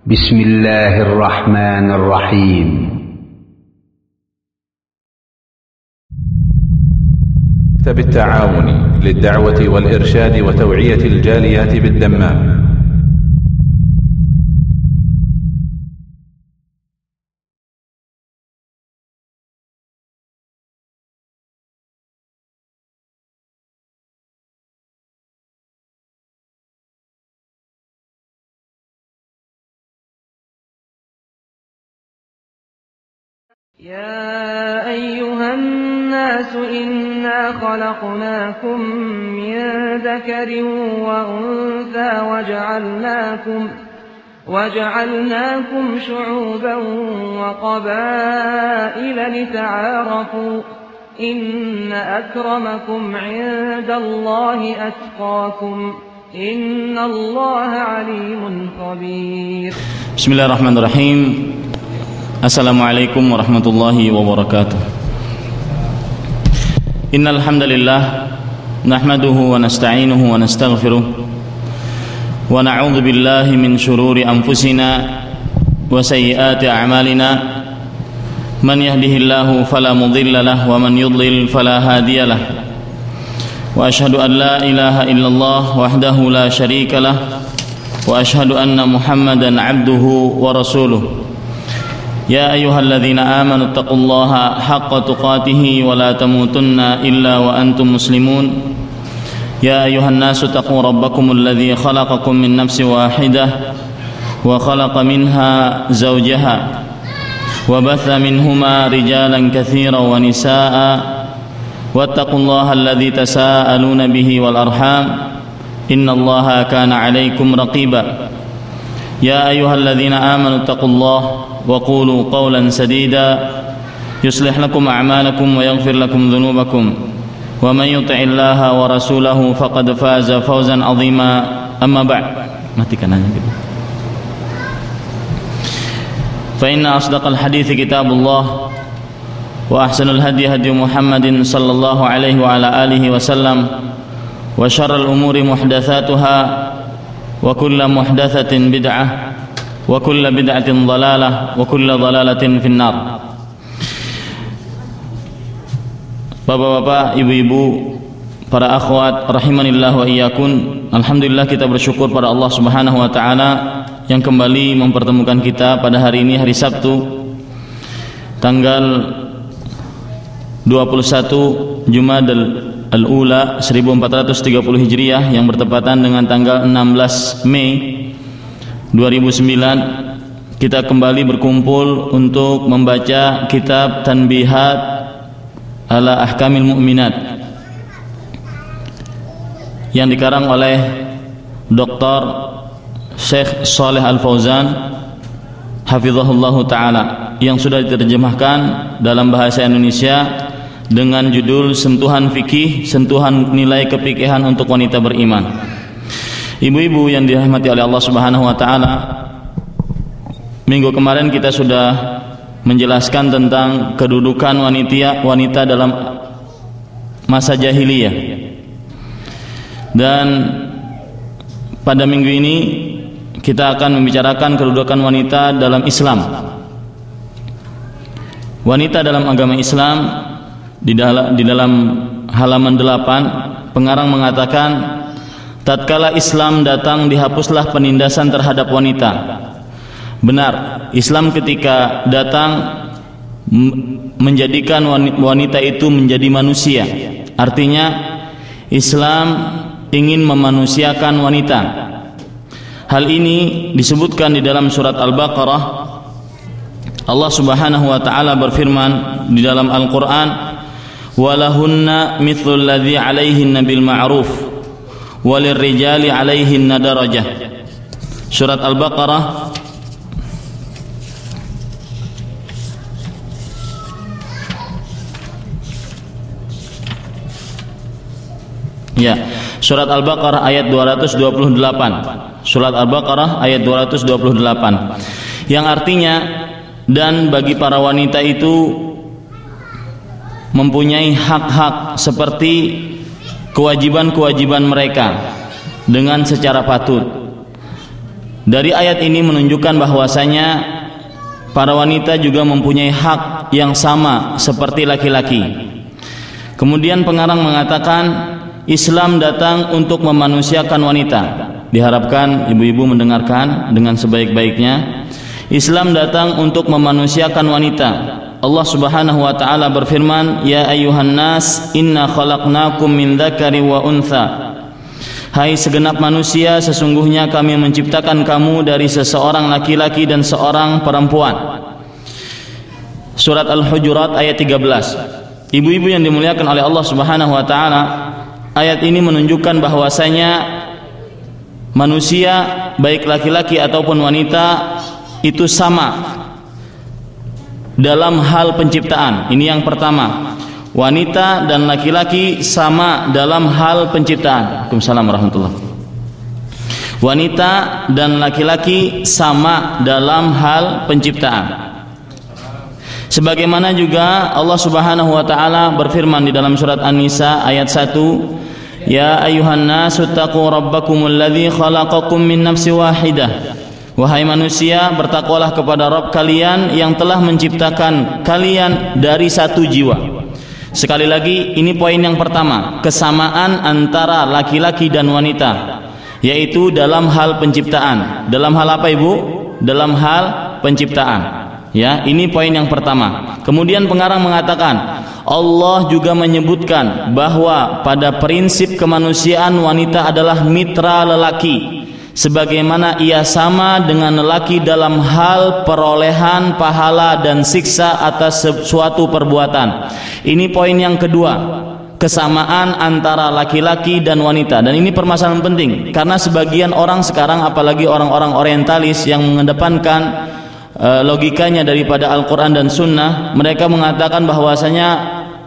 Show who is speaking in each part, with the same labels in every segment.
Speaker 1: بسم الله الرحمن الرحيم.
Speaker 2: مكتب التعاون للدعوة والإرشاد وتوعية الجاليات بالدمام.
Speaker 3: يا أيها الناس إنا خلقناكم من ذكر وأنثى وجعلناكم شعوبا وقبائل لتعارفوا إن أكرمكم عند الله أتقاكم إن الله عليم خبير.
Speaker 4: بسم الله الرحمن الرحيم. Assalamualaikum warahmatullahi wabarakatuh. Innal hamdalillah nahmaduhu wa nasta'inuhu wa nastaghfiruh wa na'udzu billahi min shururi anfusina wa sayyiati a'malina. Man yahdihillahu fala mudilla lahu wa man yudlil fala hadiya lahu. Wa ashhadu an la ilaha illallah wahdahu la syarika lahu wa ashhadu anna Muhammadan 'abduhu wa rasuluh. يا أيها الذين آمنوا اتقوا الله حق تقاته ولا تموتن إلا وأنتم مسلمون. يا أيها الناس اتقوا ربكم الذي خلقكم من نفس واحدة وخلق منها زوجها وبث منهما رجالا كثيرا ونساء واتقوا الله الذي تساءلون به والأرحام إن الله كان عليكم رقيبا. يا أيها الذين آمنوا اتقوا الله وقولوا قولا سديدا يصلح لكم أعمالكم ويغفر لكم ذنوبكم ومن يطع الله ورسوله فقد فاز فوزا عظيما. أما بعد فإن أصدق الحديث كتاب الله وأحسن الهدي هدي محمد صلى الله عليه وعلى آله وسلم وشر الأمور محدثاتها وكل محدثة بدعة وكل بدعة ضلالة وكل ضلالة في النار. Bapak-bapak, ibu-ibu, para akhwat rahimanillah wa iyyakun. Alhamdulillah kita bersyukur pada Allah Subhanahu wa taala yang kembali mempertemukan kita pada hari ini, hari Sabtu tanggal 21 Jumadal Al-Ula 1430 Hijriah yang bertepatan dengan tanggal 16 Mei 2009. Kita kembali berkumpul untuk membaca kitab Tanbihat ala Ahkamil Mu'minat yang dikarang oleh Dr. Syekh Shalih Al-Fauzan hafizahullah ta'ala, yang sudah diterjemahkan dalam bahasa Indonesia dengan judul Sentuhan Fikih, Sentuhan Nilai Kefikihan untuk Wanita Beriman. Ibu-ibu yang dirahmati oleh Allah Subhanahu wa taala, minggu kemarin kita sudah menjelaskan tentang kedudukan wanita dalam masa jahiliyah. Dan pada minggu ini kita akan membicarakan kedudukan wanita dalam Islam. Wanita dalam agama Islam, di dalam halaman 8 pengarang mengatakan, tatkala Islam datang dihapuslah penindasan terhadap wanita. Benar, Islam ketika datang menjadikan wanita itu menjadi manusia. Artinya Islam ingin memanusiakan wanita. Hal ini disebutkan di dalam surat Al-Baqarah. Allah Subhanahu wa taala berfirman di dalam Al-Qur'an, walahunna mithlul ladzi 'alaihinna bil ma'ruf walirrijali 'alaihinna darajah. Surat Al-Baqarah Surat Al-Baqarah ayat 228. Surat Al-Baqarah ayat 228 yang artinya, dan bagi para wanita itu mempunyai hak-hak seperti kewajiban-kewajiban mereka dengan secara patut. Dari ayat ini menunjukkan bahwasanya para wanita juga mempunyai hak yang sama seperti laki-laki. Kemudian pengarang mengatakan Islam datang untuk memanusiakan wanita. Diharapkan ibu-ibu mendengarkan dengan sebaik-baiknya. Islam datang untuk memanusiakan wanita. Allah Subhanahu wa taala berfirman, "Ya ayyuhan nas, inna khalaqnakum min dzakari wa untha." Hai segenap manusia, sesungguhnya kami menciptakan kamu dari seseorang laki-laki dan seorang perempuan. Surat Al-Hujurat ayat 13. Ibu-ibu yang dimuliakan oleh Allah Subhanahu wa taala, ayat ini menunjukkan bahwasanya manusia baik laki-laki ataupun wanita itu sama dalam hal penciptaan. Ini yang pertama. Wanita dan laki-laki sama dalam hal penciptaan. Waalaikumsalam warahmatullahi wabarakatuh. Wanita dan laki-laki sama dalam hal penciptaan. Sebagaimana juga Allah Subhanahu wa taala berfirman di dalam surat An-Nisa ayat 1, "Ya ayyuhan nasu taqu rabbakumul ladzi khalaqakum min nafsin wahidah." Wahai manusia, bertakwalah kepada Rabb kalian yang telah menciptakan kalian dari satu jiwa. Sekali lagi, ini poin yang pertama, kesamaan antara laki-laki dan wanita, yaitu dalam hal penciptaan. Dalam hal apa, Ibu? Dalam hal penciptaan. Ya, ini poin yang pertama. Kemudian pengarang mengatakan, Allah juga menyebutkan bahwa pada prinsip kemanusiaan wanita adalah mitra lelaki, sebagaimana ia sama dengan lelaki dalam hal perolehan pahala dan siksa atas suatu perbuatan. Ini poin yang kedua, kesamaan antara laki-laki dan wanita. Dan ini permasalahan penting, karena sebagian orang sekarang, apalagi orang-orang orientalis yang mengedepankan logikanya daripada Al-Quran dan Sunnah, mereka mengatakan bahwasanya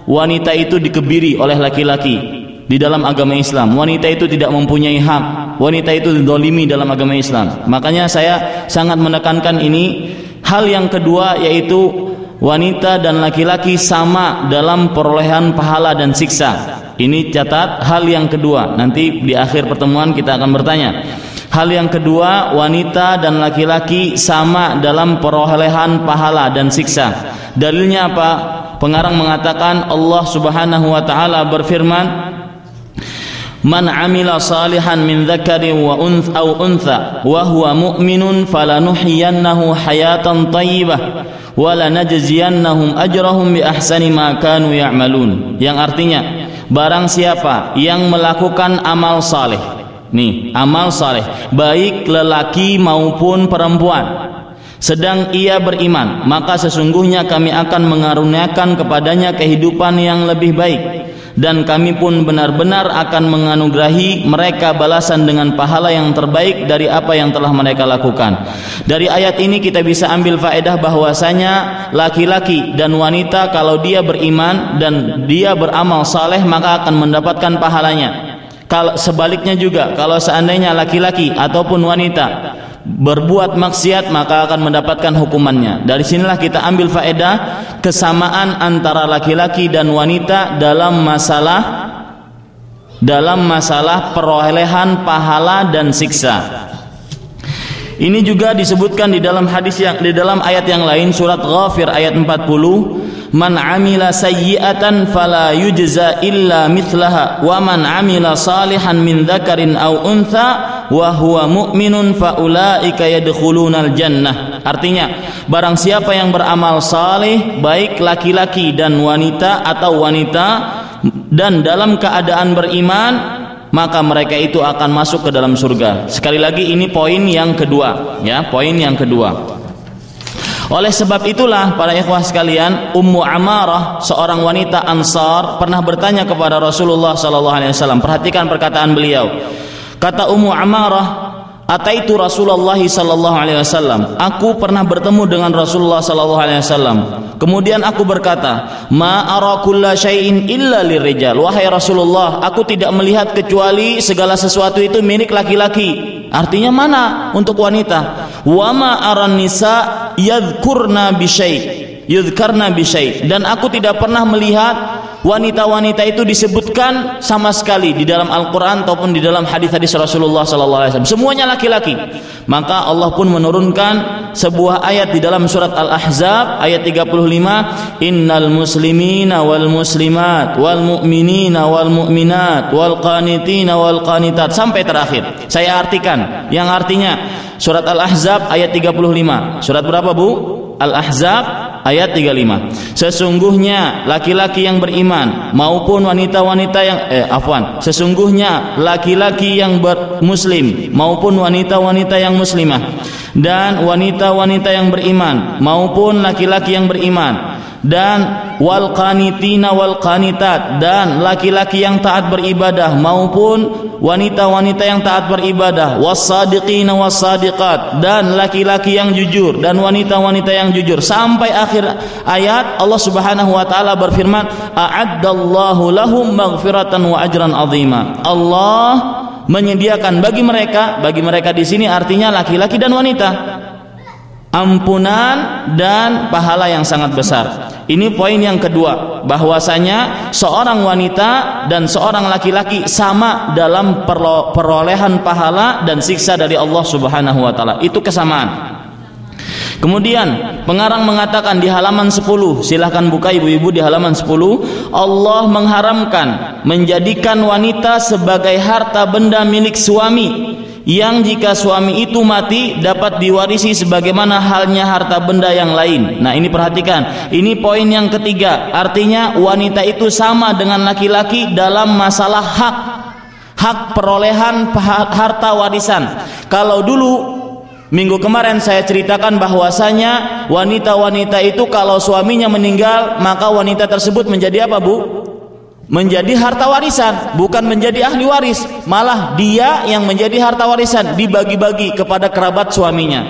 Speaker 4: wanita itu dikebiri oleh laki-laki. Di dalam agama Islam, wanita itu tidak mempunyai hak, wanita itu dizalimi dalam agama Islam. Makanya saya sangat menekankan ini. Hal yang kedua yaitu wanita dan laki-laki sama dalam perolehan pahala dan siksa. Ini catat, hal yang kedua. Nanti di akhir pertemuan kita akan bertanya. Hal yang kedua, wanita dan laki-laki sama dalam perolehan pahala dan siksa. Dalilnya apa? Pengarang mengatakan Allah Subhanahu wa taala berfirman, "Man 'amila salihan min dzakarin wa untha wa huwa mu'minun falanuhyiyannahu hayatan thayyibah wa lanajziyannahum ajrahum bi ahsani ma kanu ya'malun." Yang artinya, barang siapa yang melakukan amal saleh. Nih, amal saleh, baik lelaki maupun perempuan, sedang ia beriman, maka sesungguhnya kami akan mengaruniakan kepadanya kehidupan yang lebih baik, dan kami pun benar-benar akan menganugerahi mereka balasan dengan pahala yang terbaik dari apa yang telah mereka lakukan. Dari ayat ini kita bisa ambil faedah bahwasanya laki-laki dan wanita kalau dia beriman dan dia beramal saleh maka akan mendapatkan pahalanya. Kalau sebaliknya juga, kalau seandainya laki-laki ataupun wanita berbuat maksiat maka akan mendapatkan hukumannya. Dari sinilah kita ambil faedah kesamaan antara laki-laki dan wanita dalam masalah perolehan pahala dan siksa. Ini juga disebutkan di dalam hadis yang di dalam ayat yang lain, surat Ghafir ayat 40, "Man 'amila sayyi'atan fala yujza illa mithlaha wa man 'amila salihan min dzakarin aw untha wa huwa mu'minun fa ulaika yadkhulunal jannah." Artinya, barang siapa yang beramal saleh baik laki-laki dan wanita atau wanita dan dalam keadaan beriman, maka mereka itu akan masuk ke dalam surga. Sekali lagi, ini poin yang kedua, ya, poin yang kedua. Oleh sebab itulah para ikhwah sekalian, Ummu Amarah, seorang wanita Ansar, pernah bertanya kepada Rasulullah SAW. Perhatikan perkataan beliau. Kata Ummu Amarah, "Ataitu Rasulullah SAW." Aku pernah bertemu dengan Rasulullah SAW. Kemudian aku berkata, "Ma ara kulla syai'in illa lirijal." Wahai Rasulullah, aku tidak melihat kecuali segala sesuatu itu milik laki-laki. Artinya mana untuk wanita? Wa ma aran nisa yadhkurna bi syai'. Dan aku tidak pernah melihat wanita-wanita itu disebutkan sama sekali di dalam Al-Quran ataupun di dalam hadis-hadis Rasulullah SAW. Semuanya laki-laki. Maka Allah pun menurunkan sebuah ayat di dalam surat Al-Ahzab ayat 35, innal muslimina wal muslimat wal mu'minina wal mu'minat wal qanitina wal qanitat, sampai terakhir. Saya artikan yang artinya surat Al-Ahzab ayat 35. Surat berapa, Bu? Al-Ahzab ayat 35. Sesungguhnya laki-laki yang beriman maupun wanita-wanita yang sesungguhnya laki-laki yang muslim maupun wanita-wanita yang muslimah dan wanita-wanita yang beriman maupun laki-laki yang beriman dan wal qanitina wal qanitat, dan laki-laki yang taat beribadah maupun wanita-wanita yang taat beribadah, wassadiqina wassadiqat, dan laki-laki yang jujur dan wanita-wanita yang jujur, sampai akhir ayat. Allah Subhanahu wa taala berfirman, a'addallahu lahum maghfiratan wa ajran 'azima. Allah menyediakan bagi mereka di sini artinya laki-laki dan wanita, ampunan dan pahala yang sangat besar. Ini poin yang kedua, bahwasanya seorang wanita dan seorang laki-laki sama dalam perolehan pahala dan siksa dari Allah Subhanahu wa taala. Itu kesamaan. Kemudian pengarang mengatakan di halaman 10, silahkan buka ibu-ibu di halaman 10, Allah mengharamkan menjadikan wanita sebagai harta benda milik suami yang jika suami itu mati dapat diwarisi sebagaimana halnya harta benda yang lain. Nah, ini perhatikan, ini poin yang ketiga. Artinya wanita itu sama dengan laki-laki dalam masalah hak perolehan harta warisan. Kalau dulu minggu kemarin saya ceritakan bahwasanya wanita-wanita itu kalau suaminya meninggal maka wanita tersebut menjadi apa, Bu? Menjadi harta warisan, bukan menjadi ahli waris. Malah dia yang menjadi harta warisan, dibagi-bagi kepada kerabat suaminya.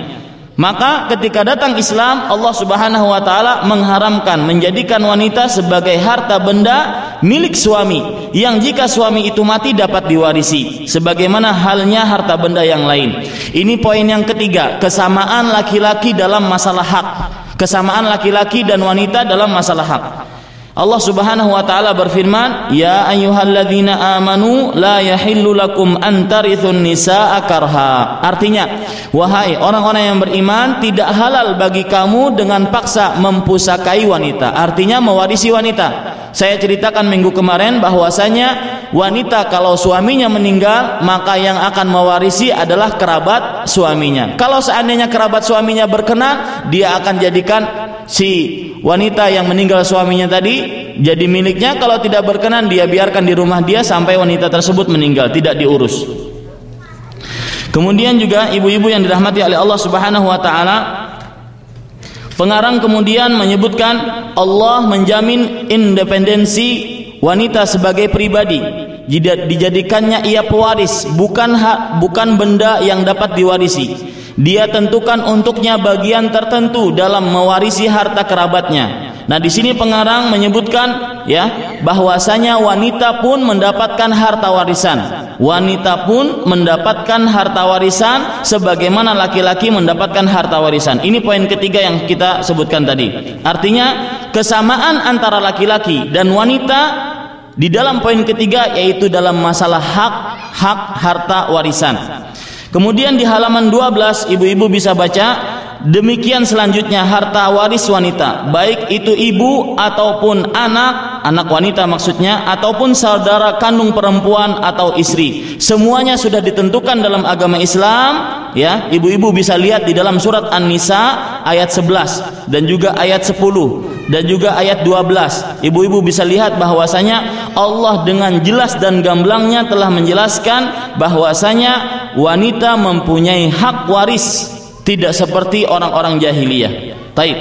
Speaker 4: Maka ketika datang Islam, Allah Subhanahu wa taala mengharamkan menjadikan wanita sebagai harta benda milik suami yang jika suami itu mati dapat diwarisi sebagaimana halnya harta benda yang lain. Ini poin yang ketiga, kesamaan laki-laki dalam masalah hak. Kesamaan laki-laki dan wanita dalam masalah hak. Allah Subhanahu wa taala berfirman, ya ayyuhalladzina amanu la yahillu lakum an tarithun nisaa karha. Artinya, wahai orang-orang yang beriman, tidak halal bagi kamu dengan paksa mempusakai wanita. Artinya mewarisi wanita. Saya ceritakan minggu kemarin bahwasanya wanita kalau suaminya meninggal maka yang akan mewarisi adalah kerabat suaminya. Kalau seandainya kerabat suaminya berkenan, dia akan jadikan si wanita yang meninggal suaminya tadi jadi miliknya. Kalau tidak berkenan, dia biarkan di rumah dia sampai wanita tersebut meninggal, tidak diurus. Kemudian juga ibu-ibu yang dirahmati oleh Allah Subhanahu wa taala, pengarang kemudian menyebutkan Allah menjamin independensi wanita sebagai pribadi, dijadikannya ia pewaris, bukan benda yang dapat diwarisi. Dia tentukan untuknya bagian tertentu dalam mewarisi harta kerabatnya. Nah, di sini pengarang menyebutkan bahwasanya wanita pun mendapatkan harta warisan. Wanita pun mendapatkan harta warisan sebagaimana laki-laki mendapatkan harta warisan. Ini poin ketiga yang kita sebutkan tadi. Artinya kesamaan antara laki-laki dan wanita di dalam poin ketiga, yaitu dalam masalah hak harta warisan. Kemudian di halaman 12 ibu-ibu bisa baca demikian selanjutnya harta waris wanita, baik itu ibu ataupun anak wanita maksudnya, ataupun saudara kandung perempuan atau istri, semuanya sudah ditentukan dalam agama Islam. Ya, ibu-ibu bisa lihat di dalam surat An-Nisa ayat 11 dan juga ayat 10 dan juga ayat 12. Ibu-ibu bisa lihat bahwasanya Allah dengan jelas dan gamblangnya telah menjelaskan bahwasanya wanita mempunyai hak waris, tidak seperti orang-orang jahiliyah. Taib.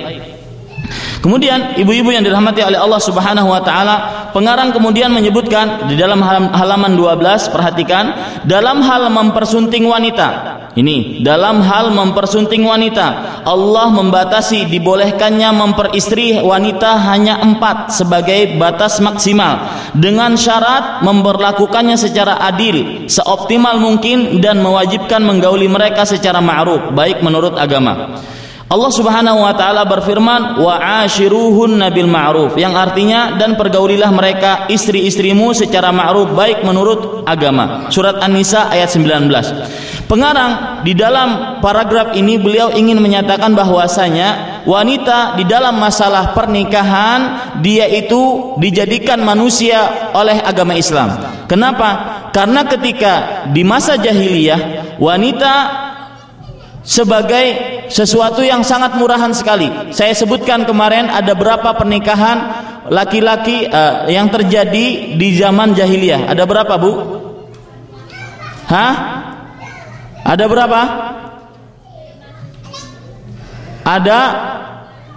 Speaker 4: Kemudian ibu-ibu yang dirahmati oleh Allah Subhanahu wa taala, pengarang kemudian menyebutkan di dalam halaman 12, perhatikan, dalam hal mempersunting wanita. Ini dalam hal mempersunting wanita, Allah membatasi dibolehkannya memperistri wanita hanya 4 sebagai batas maksimal, dengan syarat memperlakukannya secara adil, seoptimal mungkin, dan mewajibkan menggauli mereka secara ma'ruf, baik menurut agama. Allah Subhanahu wa taala berfirman, wa ashiruhunna bil ma'ruf, yang artinya dan pergaulilah mereka istri-istrimu secara ma'ruf, baik menurut agama. Surat An-Nisa ayat 19. Pengarang di dalam paragraf ini beliau ingin menyatakan bahwasanya wanita di dalam masalah pernikahan dia itu dijadikan manusia oleh agama Islam. Kenapa? Karena ketika di masa jahiliyah wanita sebagai sesuatu yang sangat murahan sekali. Saya sebutkan kemarin ada berapa pernikahan laki-laki yang terjadi di zaman jahiliyah. Ada berapa, Bu? Hah? Ada berapa? Ada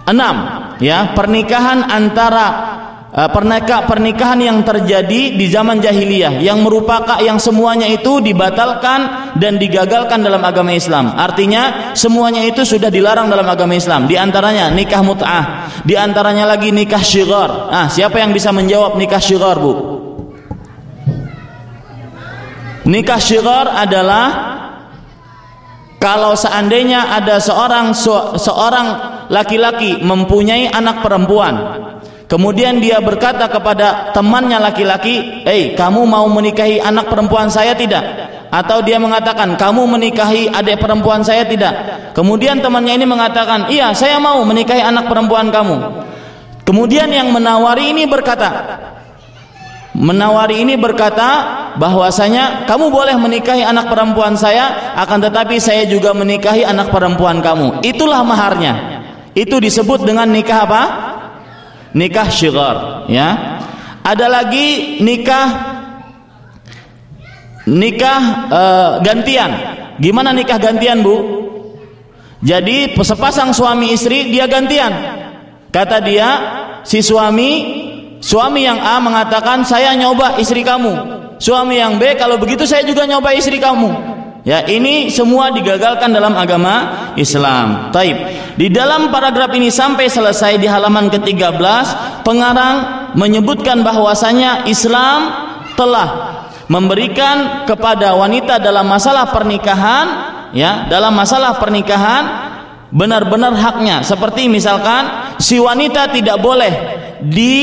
Speaker 4: 6 ya, pernikahan antara pernikahan yang terjadi di zaman jahiliyah yang merupakan yang semuanya itu dibatalkan dan digagalkan dalam agama Islam. Artinya semuanya itu sudah dilarang dalam agama Islam. Di antaranya nikah mut'ah, di antaranya lagi nikah syighar. Siapa yang bisa menjawab nikah syighar, Bu? Nikah syighar adalah kalau seandainya ada seorang laki-laki mempunyai anak perempuan, kemudian dia berkata kepada temannya laki-laki, kamu mau menikahi anak perempuan saya tidak? Atau dia mengatakan, kamu menikahi adik perempuan saya tidak? Kemudian temannya ini mengatakan, iya saya mau menikahi anak perempuan kamu. Kemudian yang menawari ini berkata bahwasanya kamu boleh menikahi anak perempuan saya, akan tetapi saya juga menikahi anak perempuan kamu. Itulah maharnya. Itu disebut dengan nikah apa? Nikah syighar, ya. Ada lagi nikah gantian. Gimana nikah gantian, Bu? Jadi sepasang suami istri dia gantian. Kata dia, si suami yang A mengatakan saya nyoba istri kamu. Suami yang B, kalau begitu saya juga nyoba istri kamu. Ya, ini semua digagalkan dalam agama Islam. Taib. Di dalam paragraf ini sampai selesai di halaman ke-13, pengarang menyebutkan bahwasanya Islam telah memberikan kepada wanita dalam masalah pernikahan, ya, dalam masalah pernikahan benar-benar haknya. Seperti misalkan si wanita tidak boleh di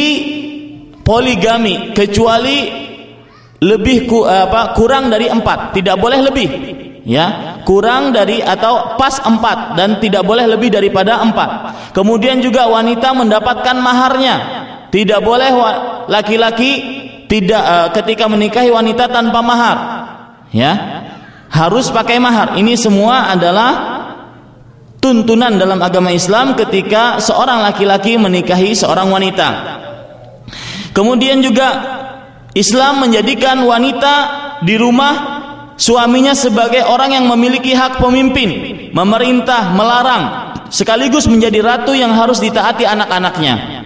Speaker 4: poligami kecuali kurang dari 4, tidak boleh lebih, ya, kurang dari atau pas 4 dan tidak boleh lebih daripada 4. Kemudian juga wanita mendapatkan maharnya, tidak boleh laki-laki ketika menikahi wanita tanpa mahar, ya, harus pakai mahar. Ini semua adalah tuntunan dalam agama Islam ketika seorang laki-laki menikahi seorang wanita. Kemudian juga Islam menjadikan wanita di rumah suaminya sebagai orang yang memiliki hak pemimpin, memerintah, melarang, sekaligus menjadi ratu yang harus ditaati anak-anaknya.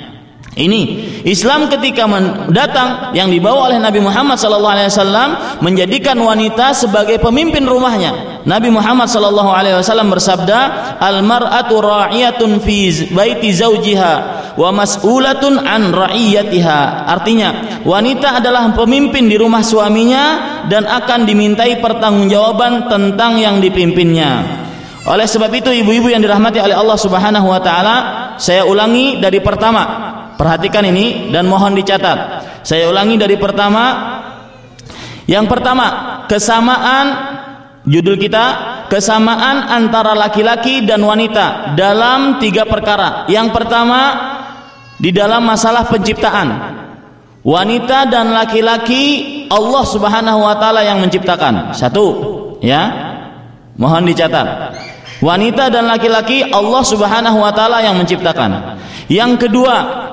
Speaker 4: Ini Islam ketika datang yang dibawa oleh Nabi Muhammad SAW menjadikan wanita sebagai pemimpin rumahnya. Nabi Muhammad SAW bersabda, "Al-mar'atu ra'iyatun fi baiti zawjiha wa mas'ulatun an ra'iyatiha." Artinya, wanita adalah pemimpin di rumah suaminya dan akan dimintai pertanggungjawaban tentang yang dipimpinnya. Oleh sebab itu, ibu-ibu yang dirahmati oleh Allah Subhanahu wa taala, saya ulangi dari pertama. Perhatikan ini dan mohon dicatat. Saya ulangi dari pertama. Yang pertama, kesamaan, judul kita, kesamaan antara laki-laki dan wanita dalam 3 perkara. Yang pertama, di dalam masalah penciptaan. Wanita dan laki-laki Allah Subhanahu wa taala yang menciptakan. 1, ya. Mohon dicatat. Wanita dan laki-laki Allah Subhanahu wa taala yang menciptakan. Yang kedua,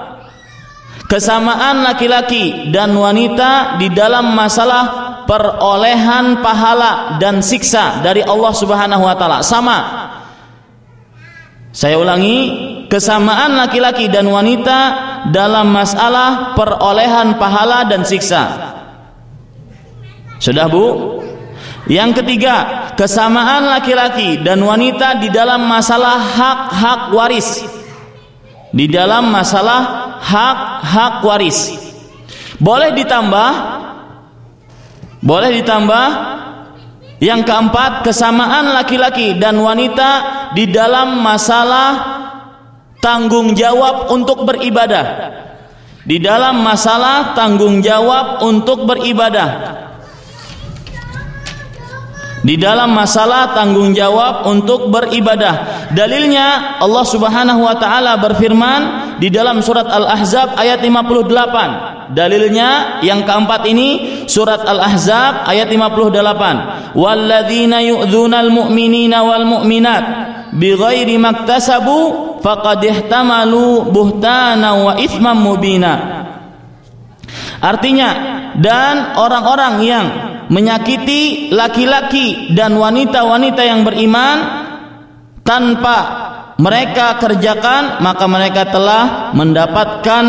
Speaker 4: kesamaan laki-laki dan wanita di dalam masalah perolehan pahala dan siksa dari Allah Subhanahu wa taala. Sama. Saya ulangi, kesamaan laki-laki dan wanita dalam masalah perolehan pahala dan siksa. Sudah, Bu? Yang ketiga, kesamaan laki-laki dan wanita di dalam masalah hak-hak waris. Di dalam masalah hak-hak waris. Boleh ditambah Yang keempat, kesamaan laki-laki dan wanita di dalam masalah tanggung jawab untuk beribadah. Di dalam masalah tanggung jawab untuk beribadah. Di dalam masalah tanggung jawab untuk beribadah. Dalilnya Allah Subhanahu wa taala berfirman di dalam surat Al-Ahzab ayat 58. Dalilnya yang keempat ini surat Al-Ahzab ayat 58. Walladzina yu'dzunal mu'minina wal mu'minat bighairi maktasabu faqad ihtamalu buhtana wa itsman mubina. Artinya, dan orang-orang yang menyakiti laki-laki dan wanita-wanita yang beriman tanpa mereka kerjakan, maka mereka telah mendapatkan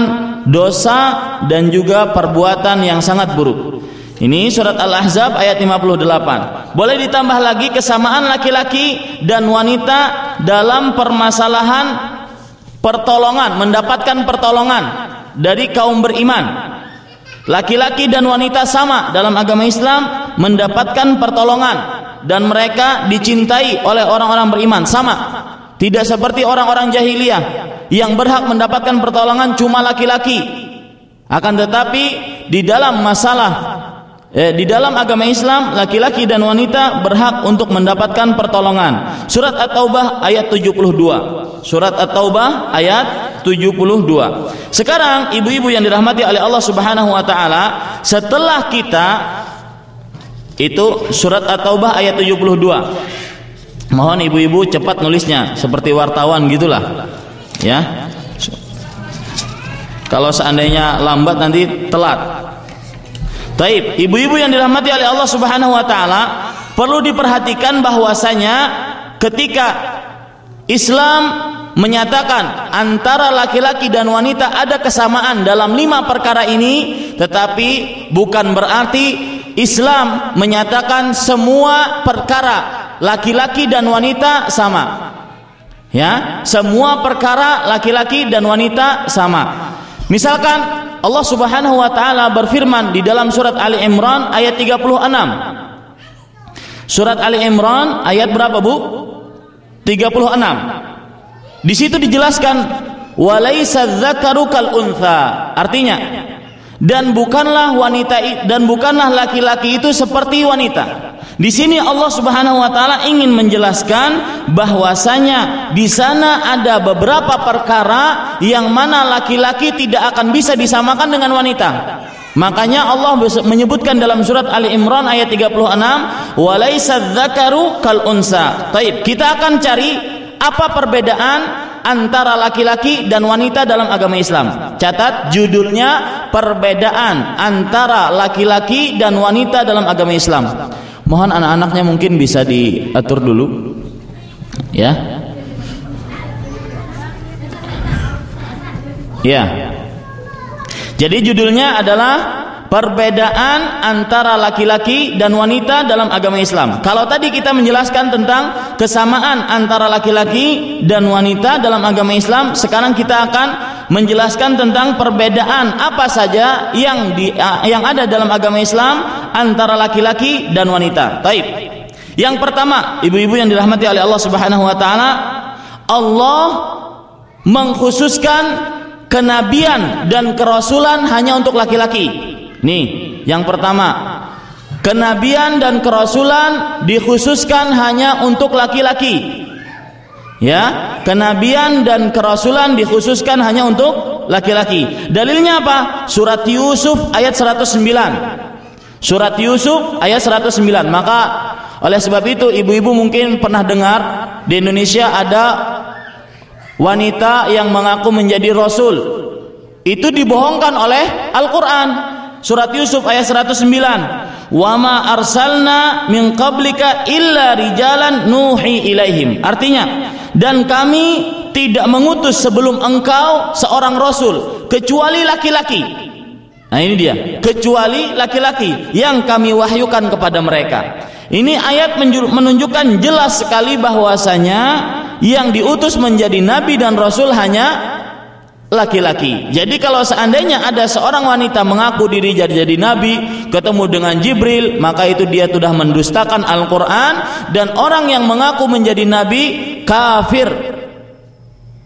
Speaker 4: dosa dan juga perbuatan yang sangat buruk. Ini surat Al-Ahzab ayat 58. Boleh ditambah lagi kesamaan laki-laki dan wanita dalam permasalahan pertolongan, mendapatkan pertolongan dari kaum beriman. Laki-laki dan wanita sama dalam agama Islam mendapatkan pertolongan dan mereka dicintai oleh orang-orang beriman, sama. Tidak seperti orang-orang jahiliyah yang berhak mendapatkan pertolongan cuma laki-laki. Akan tetapi di dalam masalah di dalam agama Islam laki-laki dan wanita berhak untuk mendapatkan pertolongan. Surat At-Taubah ayat 72. Surat At-Taubah ayat 72. Sekarang ibu-ibu yang dirahmati oleh Allah Subhanahu wa taala, setelah kita itu surat At-Taubah ayat 72. Mohon ibu-ibu cepat nulisnya seperti wartawan gitulah. Ya. Kalau seandainya lambat nanti telat. Taib, ibu-ibu yang dirahmati oleh Allah Subhanahu wa taala, perlu diperhatikan bahwasanya ketika Islam menyatakan antara laki-laki dan wanita ada kesamaan dalam 5 perkara ini, tetapi bukan berarti Islam menyatakan semua perkara laki-laki dan wanita sama. Ya, semua perkara laki-laki dan wanita sama. Misalkan Allah Subhanahu wa taala berfirman di dalam surat Ali Imran ayat 36. Surat Ali Imran ayat berapa, Bu? 36. Di situ dijelaskan walaisa dzakaru kal untha. Artinya, dan bukanlah laki-laki itu seperti wanita. Di sini Allah Subhanahu wa taala ingin menjelaskan bahwasanya di sana ada beberapa perkara yang mana laki-laki tidak akan bisa disamakan dengan wanita. Makanya Allah menyebutkan dalam surat Ali Imran ayat 36, walaisa dzakaru kal unsa. Baik, kita akan cari apa perbedaan antara laki-laki dan wanita dalam agama Islam. Catat judulnya, perbedaan antara laki-laki dan wanita dalam agama Islam. Mohon anak-anaknya mungkin bisa diatur dulu, ya. Ya. Jadi judulnya adalah perbedaan antara laki-laki dan wanita dalam agama Islam. Kalau tadi kita menjelaskan tentang kesamaan antara laki-laki dan wanita dalam agama Islam, sekarang kita akan menjelaskan tentang perbedaan apa saja yang ada dalam agama Islam antara laki-laki dan wanita. Baik. Yang pertama, ibu-ibu yang dirahmati oleh Allah Subhanahu wa taala, Allah mengkhususkan kenabian dan kerasulan hanya untuk laki-laki. Nih, yang pertama, kenabian dan kerasulan dikhususkan hanya untuk laki-laki. Ya, kenabian dan kerasulan dikhususkan hanya untuk laki-laki. Dalilnya apa? Surat Yusuf ayat 109. Surat Yusuf ayat 109. Maka oleh sebab itu ibu-ibu mungkin pernah dengar di Indonesia ada wanita yang mengaku menjadi rasul. Itu dibohongkan oleh Al-Qur'an. Surat Yusuf ayat 109. Wa ma arsalna min qablika illa rijalan nuhi ilaihim. Artinya, dan kami tidak mengutus sebelum engkau seorang rasul kecuali laki-laki. Nah ini dia, kecuali laki-laki yang kami wahyukan kepada mereka. Ini ayat menunjukkan jelas sekali bahwasanya yang diutus menjadi nabi dan rasul hanya laki-laki. Jadi kalau seandainya ada seorang wanita mengaku diri jadi nabi, ketemu dengan Jibril, maka itu dia sudah mendustakan Al-Quran, dan orang yang mengaku menjadi nabi kafir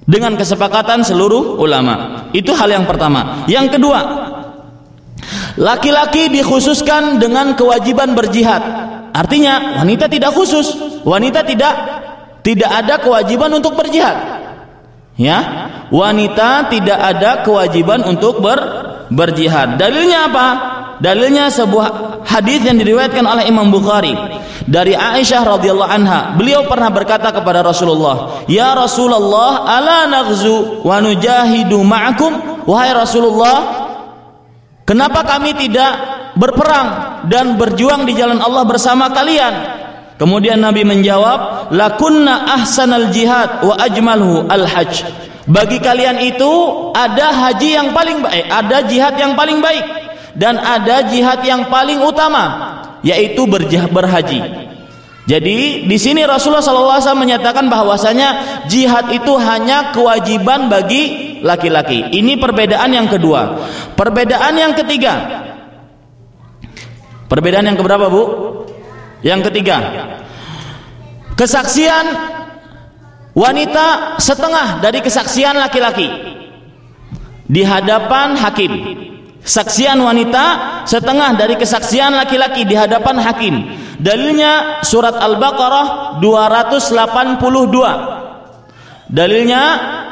Speaker 4: dengan kesepakatan seluruh ulama. Itu hal yang pertama. Yang kedua, laki-laki dikhususkan dengan kewajiban berjihad. Artinya wanita tidak khusus, wanita tidak ada kewajiban untuk berjihad. Ya, wanita tidak ada kewajiban untuk berjihad. Dalilnya apa? Dalilnya sebuah hadis yang diriwayatkan oleh Imam Bukhari dari Aisyah radhiyallahu anha. Beliau pernah berkata kepada Rasulullah, "Ya Rasulullah, ala naghzu wa nujahidu ma'akum?" Wahai Rasulullah, kenapa kami tidak berperang dan berjuang di jalan Allah bersama kalian? Kemudian Nabi menjawab, lakunna ahsanal jihad wa ajmalhu al-hajj. Bagi kalian itu ada haji yang paling baik, ada jihad yang paling baik, dan ada jihad yang paling utama, yaitu berhaji. Jadi di sini Rasulullah SAW menyatakan bahwasanya jihad itu hanya kewajiban bagi laki-laki. Ini perbedaan yang kedua. Perbedaan yang ketiga. Perbedaan yang keberapa, Bu? Yang ketiga, kesaksian wanita setengah dari kesaksian laki-laki di hadapan hakim. Kesaksian wanita setengah dari kesaksian laki-laki di hadapan hakim. Dalilnya surat Al-Baqarah 282. Dalilnya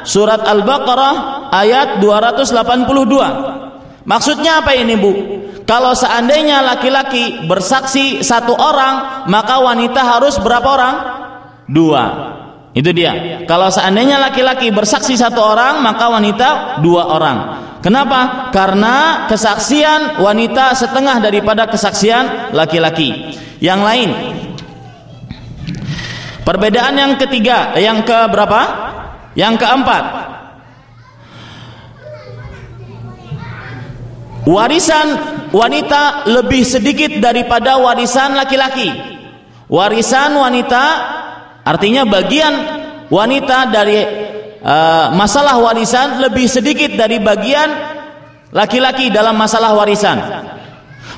Speaker 4: surat Al-Baqarah ayat 282. Maksudnya apa ini, Bu? Kalau seandainya laki-laki bersaksi satu orang, maka wanita harus berapa orang? 2. Itu dia. Kalau seandainya laki-laki bersaksi satu orang, maka wanita 2 orang. Kenapa? Karena kesaksian wanita setengah daripada kesaksian laki-laki. Yang lain. Perbedaan yang ketiga, yang ke berapa? Yang keempat. Warisan wanita lebih sedikit daripada warisan laki-laki. Warisan wanita artinya bagian wanita dari masalah warisan lebih sedikit dari bagian laki-laki dalam masalah warisan.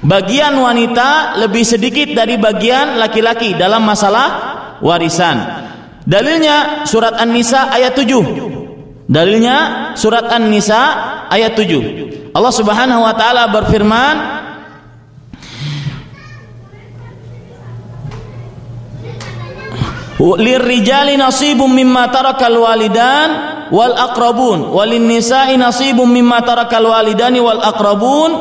Speaker 4: Bagian wanita lebih sedikit dari bagian laki-laki dalam masalah warisan. Dalilnya surat An-Nisa ayat 7. Dalilnya surat An-Nisa ayat 7. Allah Subhanahu wa taala berfirman, "Lirrijali nasibum mimma tarakal walidan wal aqrabun walin nisa'i nasibum mimma tarakal walidani wal aqrabun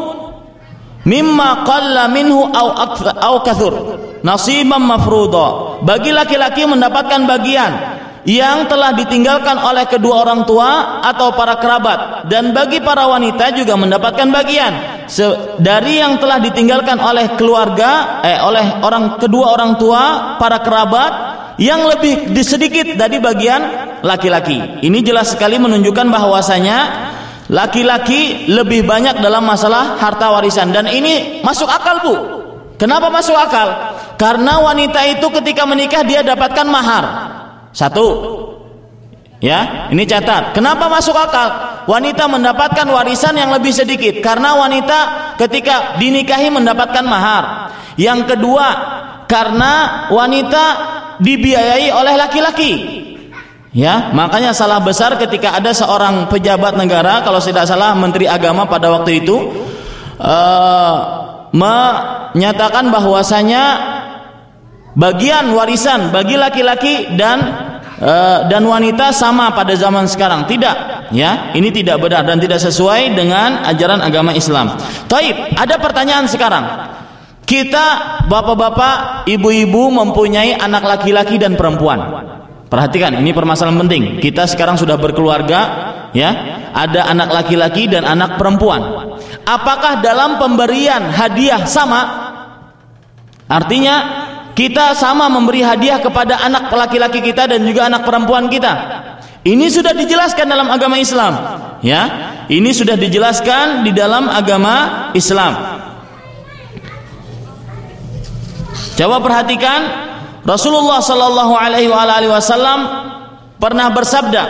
Speaker 4: mimma qalla minhu aw kathur nasiban mafruḍa." Bagi laki-laki mendapatkan bagian yang telah ditinggalkan oleh kedua orang tua atau para kerabat, dan bagi para wanita juga mendapatkan bagian dari yang telah ditinggalkan oleh keluarga, oleh kedua orang tua, para kerabat, yang lebih sedikit dari bagian laki-laki. Ini jelas sekali menunjukkan bahwasanya laki-laki lebih banyak dalam masalah harta warisan, dan ini masuk akal, Bu. Kenapa masuk akal? Karena wanita itu ketika menikah dia dapatkan mahar. Satu, ya, ini catat. Kenapa masuk akal? Wanita mendapatkan warisan yang lebih sedikit karena wanita ketika dinikahi mendapatkan mahar. Yang kedua, karena wanita dibiayai oleh laki-laki. Ya, makanya salah besar ketika ada seorang pejabat negara, kalau tidak salah Menteri Agama pada waktu itu, menyatakan bahwasanya bagian warisan bagi laki-laki dan wanita sama pada zaman sekarang. Tidak, ya, ini tidak benar dan tidak sesuai dengan ajaran agama Islam. Taib, ada pertanyaan sekarang. Kita bapak-bapak, ibu-ibu mempunyai anak laki-laki dan perempuan. Perhatikan, ini permasalahan penting. Kita sekarang sudah berkeluarga, ya, ada anak laki-laki dan anak perempuan. Apakah dalam pemberian hadiah sama? Artinya kita sama memberi hadiah kepada anak laki-laki kita dan juga anak perempuan kita. Ini sudah dijelaskan dalam agama Islam, ya. Ini sudah dijelaskan di dalam agama Islam. Coba perhatikan, Rasulullah sallallahu alaihi wasallam pernah bersabda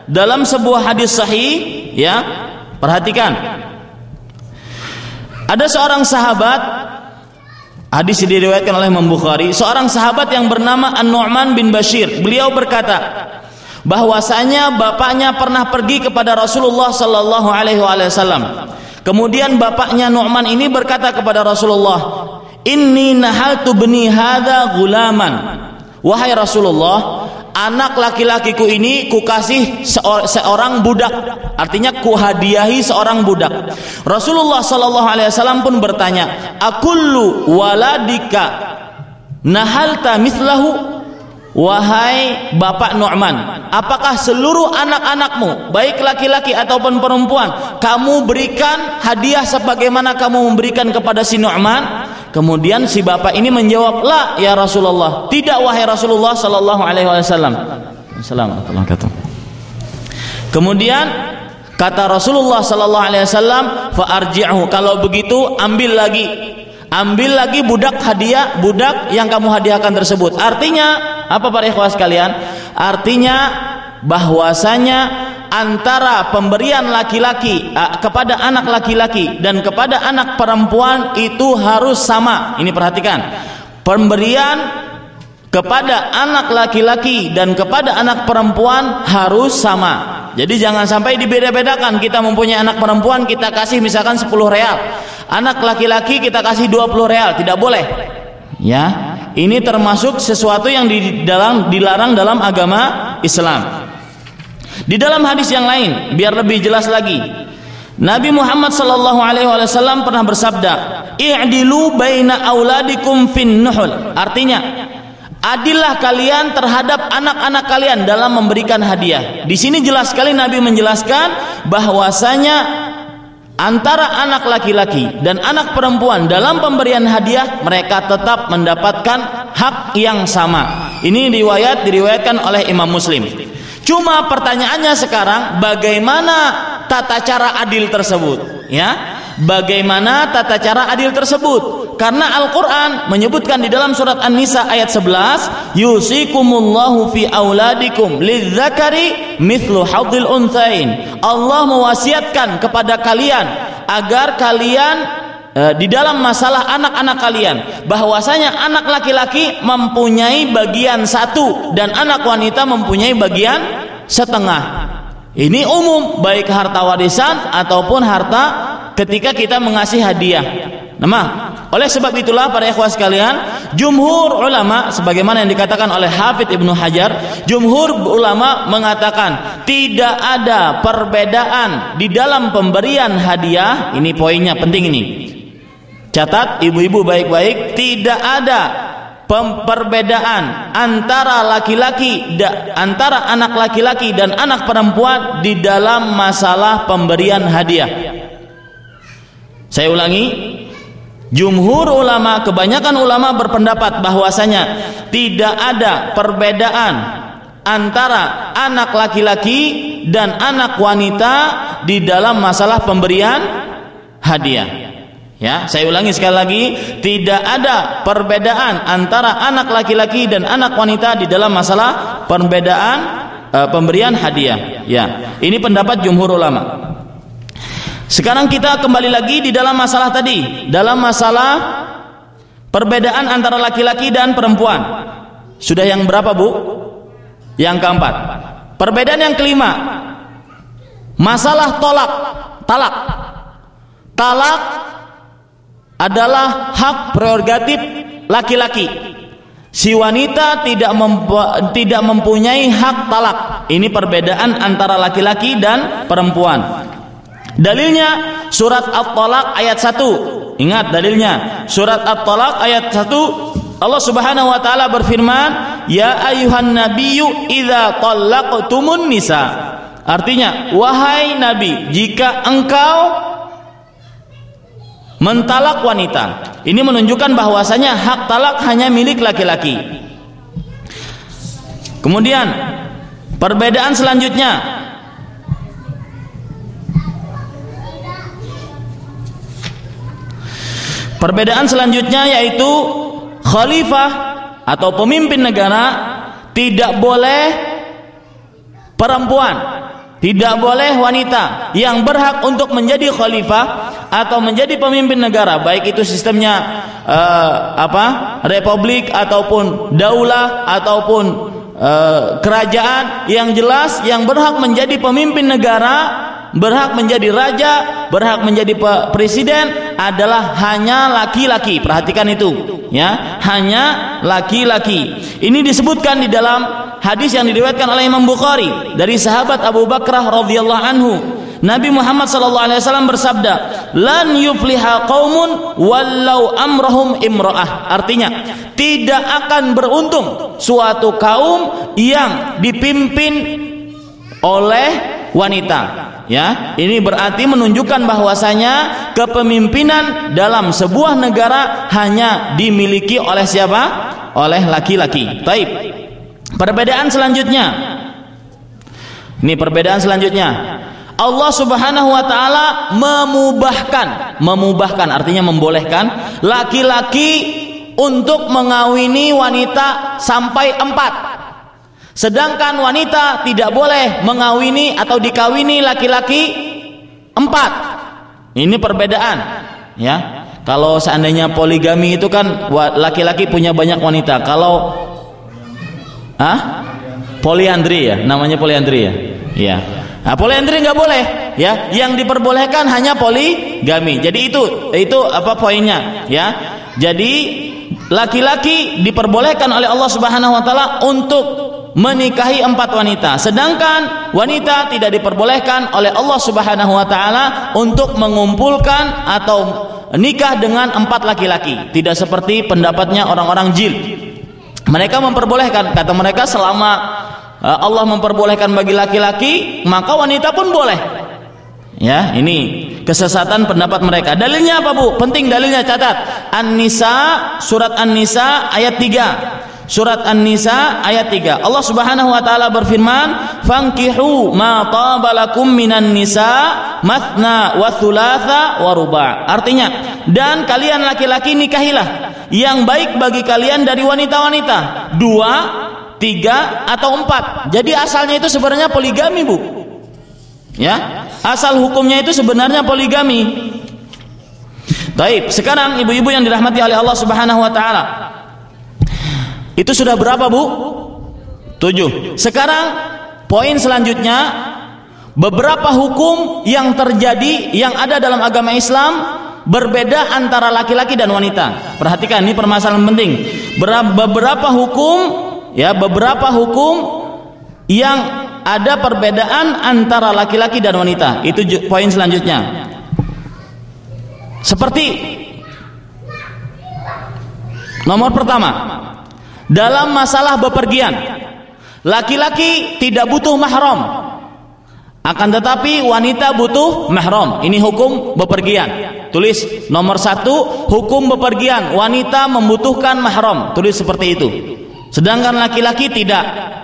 Speaker 4: dalam sebuah hadis sahih, ya, perhatikan. Ada seorang sahabat, hadis diriwayatkan oleh Imam Bukhari, seorang sahabat yang bernama An-Nu'man bin Bashir. Beliau berkata bahwasanya bapaknya pernah pergi kepada Rasulullah sallallahu alaihi wasallam. Kemudian bapaknya Nu'man ini berkata kepada Rasulullah, "Inni nahaltu bni hadza gulaman." Wahai Rasulullah, anak laki-lakiku ini kukasih seorang budak, artinya kuhadiahi seorang budak. Rasulullah sallallahu alaihi wasallam pun bertanya, "Akullu waladika nahalta mithlahu?" Wahai Bapak Nu'man, apakah seluruh anak-anakmu, baik laki-laki ataupun perempuan, kamu berikan hadiah sebagaimana kamu memberikan kepada si Nu'man? Kemudian si bapak ini menjawab, "La ya Rasulullah, tidak wahai Rasulullah sallallahu alaihi wasallam." Assalamualaikum. Kemudian kata Rasulullah sallallahu alaihi wasallam, "Fa arji'hu." Kalau begitu ambil lagi budak hadiah, budak yang kamu hadiahkan tersebut. Artinya apa para ikhwah sekalian? Artinya bahwasanya antara pemberian laki-laki kepada anak laki-laki dan kepada anak perempuan itu harus sama. Ini perhatikan, pemberian kepada anak laki-laki dan kepada anak perempuan harus sama. Jadi jangan sampai dibeda-bedakan. Kita mempunyai anak perempuan, kita kasih misalkan 10 real, anak laki-laki kita kasih 20 real, tidak boleh. Ya, ini termasuk sesuatu yang dilarang dalam agama Islam. Di dalam hadis yang lain, biar lebih jelas lagi, Nabi Muhammad sallallahu alaihi wasallam pernah bersabda, "I'dilu baina auladikum fin nuhul." Artinya, adillah kalian terhadap anak-anak kalian dalam memberikan hadiah. Di sini jelas sekali Nabi menjelaskan bahwasanya antara anak laki-laki dan anak perempuan dalam pemberian hadiah mereka tetap mendapatkan hak yang sama. Ini diriwayatkan oleh Imam Muslim. Cuma pertanyaannya sekarang, bagaimana tata cara adil tersebut? Ya, bagaimana tata cara adil tersebut? Karena Al-Quran menyebutkan di dalam surat An-Nisa ayat 11, "Yusikumullahu fi auladikum lidzakari mithlu hadzil unthain." Allah mewasiatkan kepada kalian agar kalian di dalam masalah anak-anak kalian, bahwasanya anak laki-laki mempunyai bagian satu dan anak wanita mempunyai bagian setengah. Ini umum, baik harta warisan ataupun harta ketika kita mengasih hadiah. Nah, oleh sebab itulah para ikhwah sekalian, jumhur ulama sebagaimana yang dikatakan oleh Hafidz Ibnu Hajar, jumhur ulama mengatakan tidak ada perbedaan di dalam pemberian hadiah. Ini poinnya penting ini. Catat ibu-ibu baik-baik, tidak ada perbedaan antara antara anak laki-laki dan anak perempuan di dalam masalah pemberian hadiah. Saya ulangi, jumhur ulama, kebanyakan ulama berpendapat bahwasanya tidak ada perbedaan antara anak laki-laki dan anak wanita di dalam masalah pemberian hadiah. Ya, saya ulangi sekali lagi, tidak ada perbedaan antara anak laki-laki dan anak wanita di dalam masalah pemberian hadiah. Ya, ini pendapat jumhur ulama. Sekarang kita kembali lagi di dalam masalah tadi, dalam masalah perbedaan antara laki-laki dan perempuan. Sudah yang berapa, Bu? Yang keempat. Perbedaan yang kelima, masalah talak. Talak adalah hak prerogatif laki-laki. Si wanita tidak mempunyai hak talak. Ini perbedaan antara laki-laki dan perempuan. Dalilnya surat At-Talaq ayat 1. Ingat dalilnya, surat At-Talaq ayat 1, Allah Subhanahu wa taala berfirman, "Ya ayyuhan nabiyyu idza talaqtumun nisa." Artinya, wahai nabi, jika engkau mentalak wanita. Ini menunjukkan bahwasanya hak talak hanya milik laki-laki. Kemudian perbedaan selanjutnya, yaitu khalifah atau pemimpin negara tidak boleh perempuan. Tidak boleh wanita yang berhak untuk menjadi khalifah atau menjadi pemimpin negara, baik itu sistemnya republik ataupun daulah ataupun kerajaan, yang jelas yang berhak menjadi pemimpin negara, berhak menjadi raja, berhak menjadi presiden adalah hanya laki-laki. Perhatikan itu, ya, hanya laki-laki. Ini disebutkan di dalam hadis yang diriwayatkan oleh Imam Bukhari dari sahabat Abu Bakrah radhiyallahu anhu. Nabi Muhammad sallallahu alaihi wasallam bersabda, "Lan yufliha qaumun wallau amrahum imra'ah." Artinya, tidak akan beruntung suatu kaum yang dipimpin oleh wanita. Ya, ini berarti menunjukkan bahwasanya kepemimpinan dalam sebuah negara hanya dimiliki oleh siapa? Oleh laki-laki. Baik. Perbedaan selanjutnya. Ini perbedaan selanjutnya. Allah Subhanahu wa taala memubahkan artinya membolehkan laki-laki untuk mengawini wanita sampai 4. Sedangkan wanita tidak boleh mengawini atau dikawini laki-laki 4. Ini perbedaan, ya. Kalau seandainya poligami itu kan laki-laki punya banyak wanita. Kalau poliandri, ya, namanya poliandri, ya. Iya. Nah, poliandri nggak boleh, ya. Yang diperbolehkan hanya poligami. Jadi itu apa poinnya, ya. Jadi laki-laki diperbolehkan oleh Allah Subhanahu wa taala untuk menikahi 4 wanita, sedangkan wanita tidak diperbolehkan oleh Allah Subhanahu wa taala untuk mengumpulkan atau nikah dengan 4 laki-laki. Tidak seperti pendapatnya orang-orang jil. Mereka memperbolehkan, kata mereka, selama Allah memperbolehkan bagi laki-laki, maka wanita pun boleh. Ya, ini kesesatan pendapat mereka. Dalilnya apa, Bu? Penting dalilnya, catat. An-Nisa, surat An-Nisa ayat 3. Surat An-Nisa ayat 3. Allah Subhanahu wa taala berfirman, "Fankihu ma tabalakum minan nisa mathna wa thulatha wa ruba'." Artinya, dan kalian laki-laki nikahilah yang baik bagi kalian dari wanita-wanita, 2, 3 atau 4. Jadi asalnya itu sebenarnya poligami, Bu. Ya, asal hukumnya itu sebenarnya poligami. Baik, sekarang ibu-ibu yang dirahmati oleh Allah Subhanahu wa taala, itu sudah berapa, Bu? 7. Sekarang poin selanjutnya, beberapa hukum yang terjadi yang ada dalam agama Islam berbeda antara laki-laki dan wanita. Perhatikan, ini permasalahan penting. Beberapa hukum yang ada perbedaan antara laki-laki dan wanita. Itu poin selanjutnya. Seperti nomor pertama, dalam masalah bepergian, laki-laki tidak butuh mahram, akan tetapi wanita butuh mahram. Ini hukum bepergian. Tulis nomor 1, hukum bepergian, wanita membutuhkan mahram. Tulis seperti itu. Sedangkan laki-laki tidak.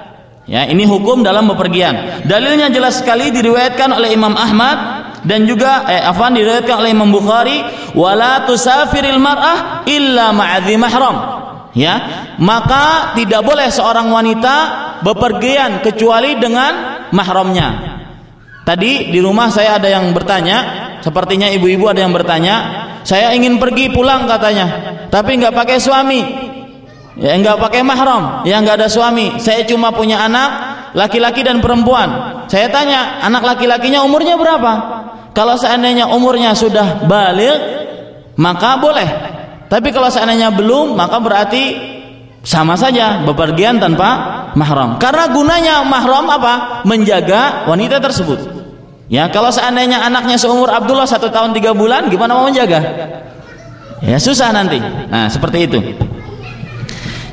Speaker 4: Ya, ini hukum dalam bepergian. Dalilnya jelas sekali diriwayatkan oleh Imam Ahmad dan juga diriwayatkan oleh Imam Bukhari, wala tusafiril mar'ah illa ma'adzi mahram. Ya, maka tidak boleh seorang wanita bepergian kecuali dengan mahramnya. Tadi di rumah saya ada yang bertanya, sepertinya ibu-ibu ada yang bertanya, saya ingin pergi pulang katanya, tapi nggak pakai suami, ya nggak pakai mahram, ya nggak ada suami, saya cuma punya anak laki-laki dan perempuan. Saya tanya, anak laki-lakinya umurnya berapa? Kalau seandainya umurnya sudah baligh, maka boleh. Tapi kalau seandainya belum, maka berarti sama saja bepergian tanpa mahram. Karena gunanya mahram apa? Menjaga wanita tersebut. Ya, kalau seandainya anaknya seumur Abdullah 1 tahun 3 bulan, gimana mau menjaga? Ya susah nanti. Nah, seperti itu.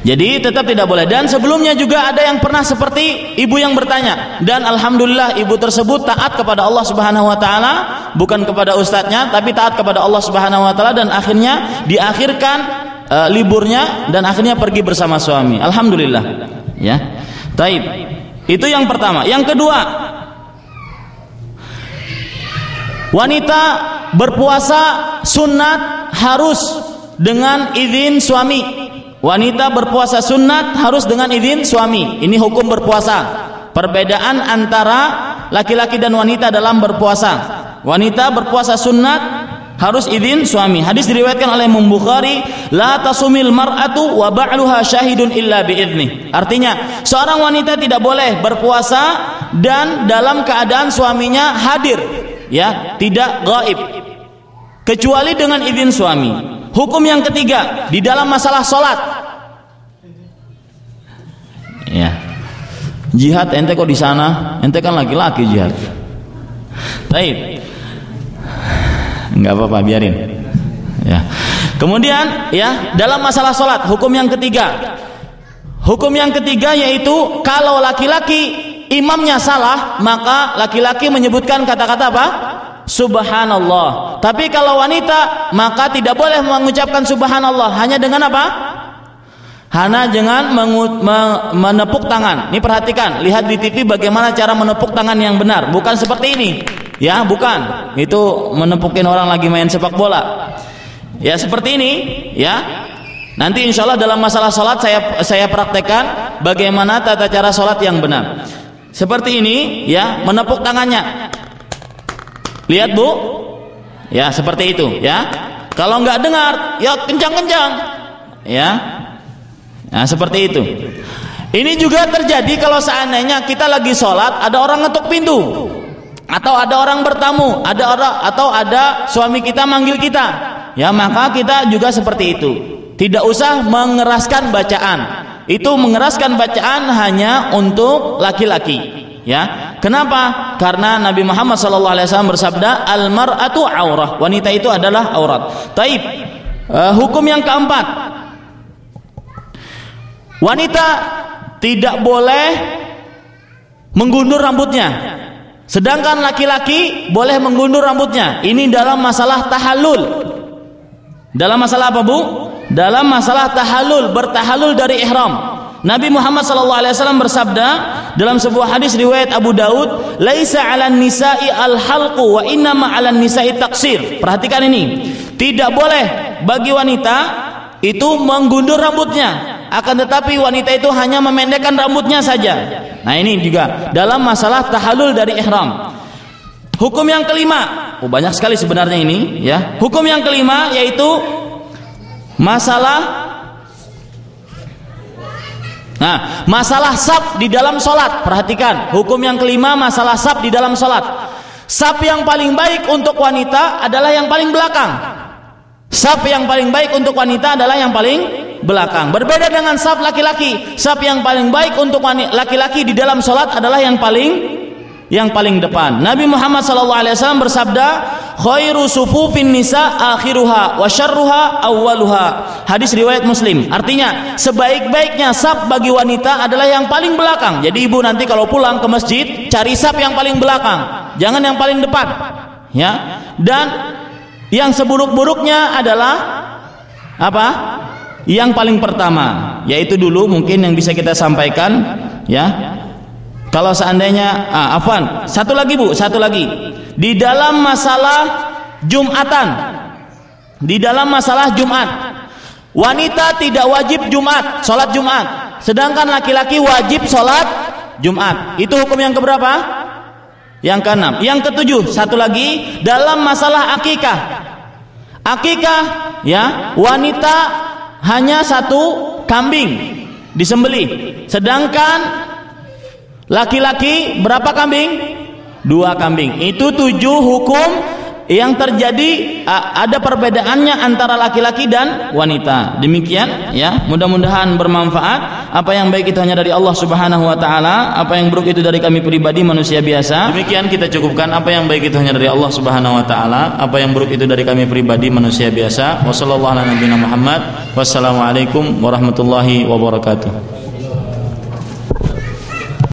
Speaker 4: Jadi tetap tidak boleh. Dan sebelumnya juga ada yang pernah seperti ibu yang bertanya, dan alhamdulillah ibu tersebut taat kepada Allah Subhanahu wa taala, bukan kepada ustadznya, tapi taat kepada Allah Subhanahu wa taala, dan akhirnya diakhirkan liburnya dan akhirnya pergi bersama suami. Alhamdulillah. Ya. Taib. Itu yang pertama. Yang kedua, wanita berpuasa sunat harus dengan izin suami. Wanita berpuasa sunat harus dengan izin suami. Ini hukum berpuasa. Perbedaan antara laki-laki dan wanita dalam berpuasa. Wanita berpuasa sunat harus izin suami. Hadis diriwayatkan oleh Imam Bukhari, la tasumil mar'atu wa ba'luha syahidun illa bi'idnih. Artinya, seorang wanita tidak boleh berpuasa dan dalam keadaan suaminya hadir, ya, tidak gaib, kecuali dengan izin suami. Hukum yang ketiga di dalam masalah salat. Ya. Jihad ente kok di sana? Ente kan laki-laki jihad. Baik. Enggak apa-apa, biarin. Ya. Kemudian ya, dalam masalah salat, hukum yang ketiga. Hukum yang ketiga yaitu kalau laki-laki imamnya salah, maka laki-laki menyebutkan kata-kata apa? Subhanallah. Tapi kalau wanita, maka tidak boleh mengucapkan subhanallah, hanya dengan apa? Hanya dengan menepuk tangan. Ini perhatikan, lihat di TV bagaimana cara menepuk tangan yang benar. Bukan seperti ini. Ya, bukan. Itu menepukin orang lagi main sepak bola. Ya, seperti ini, ya. Nanti insya Allah dalam masalah sholat saya praktekkan bagaimana tata cara sholat yang benar. Seperti ini, ya, menepuk tangannya. Lihat Bu, ya seperti itu, ya. Kalau nggak dengar, ya kencang-kencang, ya. Nah, seperti itu. Ini juga terjadi kalau seandainya kita lagi sholat, ada orang ngetuk pintu, atau ada orang bertamu, atau ada suami kita manggil kita, ya, maka kita juga seperti itu. Tidak usah mengeraskan bacaan. Itu mengeraskan bacaan hanya untuk laki-laki, ya. Kenapa? Karena Nabi Muhammad SAW bersabda, al-mar'atu aurah. Wanita itu adalah aurat. Taib. Hukum yang keempat, wanita tidak boleh menggundur rambutnya. Sedangkan laki-laki boleh menggundur rambutnya. Ini dalam masalah tahallul. Dalam masalah apa, Bu? Dalam masalah tahallul, bertahallul dari ihram. Nabi Muhammad SAW bersabda dalam sebuah hadis riwayat Abu Daud, laisa 'alan nisa'i al-halqu wa innama 'alan nisa'i taqsir. Perhatikan ini. Tidak boleh bagi wanita itu menggundur rambutnya, akan tetapi wanita itu hanya memendekkan rambutnya saja. Nah, ini juga dalam masalah tahallul dari ihram. Hukum yang kelima, banyak sekali sebenarnya ini, ya. Hukum yang kelima yaitu masalah masalah saf di dalam salat. Perhatikan, hukum yang kelima masalah saf di dalam salat. Saf yang paling baik untuk wanita adalah yang paling belakang. Saf yang paling baik untuk wanita adalah yang paling belakang. Berbeda dengan saf laki-laki. Saf yang paling baik untuk laki-laki di dalam salat adalah yang paling depan. Nabi Muhammad SAW bersabda, khairu sufufin nisa akhiruha wa syarruha awwaluha. Hadis riwayat Muslim. Artinya, sebaik-baiknya saf bagi wanita adalah yang paling belakang. Jadi ibu nanti kalau pulang ke masjid, cari saf yang paling belakang, jangan yang paling depan, ya. Dan yang seburuk-buruknya adalah apa? Yang paling pertama, yaitu dulu mungkin yang bisa kita sampaikan, ya. Kalau seandainya, satu lagi Bu, satu lagi. Di dalam masalah Jumatan, di dalam masalah Jumat, wanita tidak wajib Jumat, sholat Jumat. Sedangkan laki-laki wajib sholat Jumat. Itu hukum yang keberapa? Yang keenam. Yang ketujuh, satu lagi, dalam masalah akikah. Akikah, ya, wanita hanya satu kambing disembelih. Sedangkan laki-laki berapa kambing? 2 kambing. Itu 7 hukum yang terjadi, ada perbedaannya antara laki-laki dan wanita. Demikian, ya. Mudah-mudahan bermanfaat. Apa yang baik itu hanya dari Allah Subhanahu wa taala, apa yang buruk itu dari kami pribadi manusia biasa. Demikian kita cukupkan. Apa yang baik itu hanya dari Allah Subhanahu wa taala, apa yang buruk itu dari kami pribadi manusia biasa. Wassallallahu ala nabiyina Muhammad. Wassalamualaikum warahmatullahi wabarakatuh.